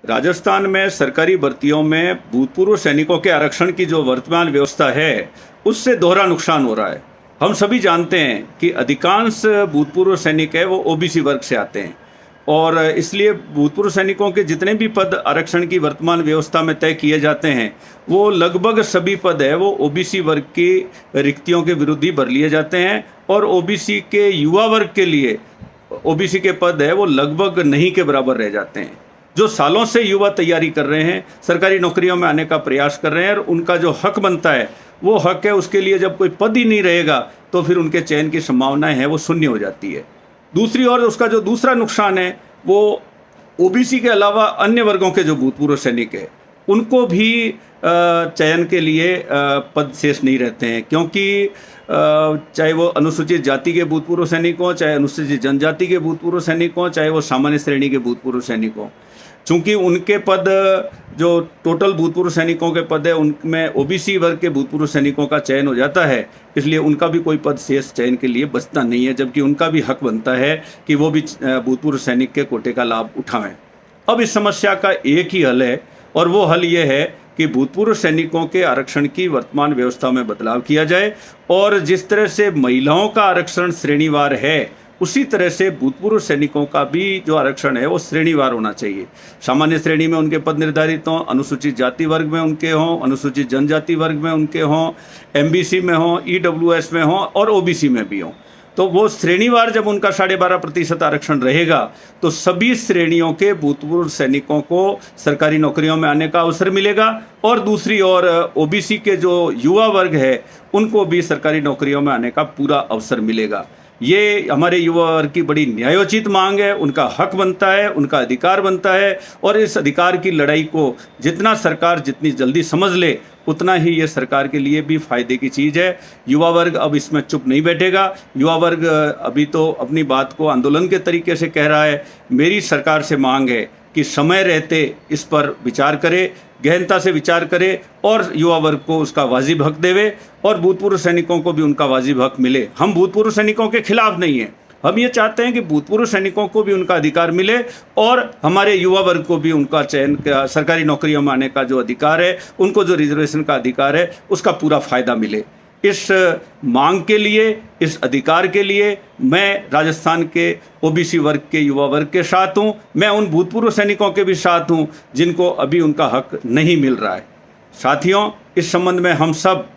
राजस्थान में सरकारी भर्तियों में भूतपूर्व सैनिकों के आरक्षण की जो वर्तमान व्यवस्था है, उससे दोहरा नुकसान हो रहा है। हम सभी जानते हैं कि अधिकांश भूतपूर्व सैनिक है वो ओबीसी वर्ग से आते हैं और इसलिए भूतपूर्व सैनिकों के जितने भी पद आरक्षण की वर्तमान व्यवस्था में तय किए जाते हैं, वो लगभग सभी पद है वो ओबीसी वर्ग की रिक्तियों के विरुद्ध ही भर लिए जाते हैं और ओबीसी के युवा वर्ग के लिए ओबीसी के पद है वो लगभग नहीं के बराबर रह जाते हैं। जो सालों से युवा तैयारी कर रहे हैं, सरकारी नौकरियों में आने का प्रयास कर रहे हैं और उनका जो हक बनता है वो हक है, उसके लिए जब कोई पद ही नहीं रहेगा तो फिर उनके चयन की संभावनाएं हैं वो शून्य हो जाती है। दूसरी ओर उसका जो दूसरा नुकसान है वो ओबीसी के अलावा अन्य वर्गों के जो भूतपूर्व सैनिक है उनको भी चयन के लिए पद शेष नहीं रहते हैं, क्योंकि चाहे वो अनुसूचित जाति के भूतपूर्व सैनिक हों, चाहे अनुसूचित जनजाति के भूतपूर्व सैनिक हों, चाहे वो सामान्य श्रेणी के भूतपूर्व सैनिक हों, चूँकि उनके पद जो टोटल भूतपूर्व सैनिकों के पद है उनमें ओबीसी वर्ग के भूतपूर्व सैनिकों का चयन हो जाता है, इसलिए उनका भी कोई पद शेष चयन के लिए बचता नहीं है, जबकि उनका भी हक बनता है कि वो भी भूतपूर्व सैनिक के कोटे का लाभ उठाएं। अब इस समस्या का एक ही हल है और वो हल ये है कि भूतपूर्व सैनिकों के आरक्षण की वर्तमान व्यवस्था में बदलाव किया जाए और जिस तरह से महिलाओं का आरक्षण श्रेणीवार है उसी तरह से भूतपूर्व सैनिकों का भी जो आरक्षण है वो श्रेणीवार होना चाहिए। सामान्य श्रेणी में उनके पद निर्धारित हों, अनुसूचित जाति वर्ग में उनके हों, अनुसूचित जनजाति वर्ग में उनके हों, एमबीसी में हों, ईडब्ल्यूएस में हों और ओबीसी में भी हों। तो वो श्रेणीवार जब उनका 12.5% आरक्षण रहेगा तो सभी श्रेणियों के भूतपूर्व सैनिकों को सरकारी नौकरियों में आने का अवसर मिलेगा और दूसरी ओर ओबीसी के जो युवा वर्ग है उनको भी सरकारी नौकरियों में आने का पूरा अवसर मिलेगा। ये हमारे युवा वर्ग की बड़ी न्यायोचित मांग है, उनका हक बनता है, उनका अधिकार बनता है और इस अधिकार की लड़ाई को जितना सरकार जितनी जल्दी समझ ले उतना ही ये सरकार के लिए भी फायदे की चीज़ है। युवा वर्ग अब इसमें चुप नहीं बैठेगा। युवा वर्ग अभी तो अपनी बात को आंदोलन के तरीके से कह रहा है। मेरी सरकार से मांग है कि समय रहते इस पर विचार करे, गहनता से विचार करे और युवा वर्ग को उसका वाजिब हक देवे और भूतपूर्व सैनिकों को भी उनका वाजिब हक मिले। हम भूतपूर्व सैनिकों के खिलाफ नहीं हैं, हम ये चाहते हैं कि भूतपूर्व सैनिकों को भी उनका अधिकार मिले और हमारे युवा वर्ग को भी उनका चयन सरकारी नौकरियों में आने का जो अधिकार है, उनको जो रिजर्वेशन का अधिकार है उसका पूरा फायदा मिले। इस मांग के लिए, इस अधिकार के लिए मैं राजस्थान के ओबीसी वर्ग के युवा वर्ग के साथ हूँ। मैं उन भूतपूर्व सैनिकों के भी साथ हूँ जिनको अभी उनका हक नहीं मिल रहा है। साथियों, इस संबंध में हम सब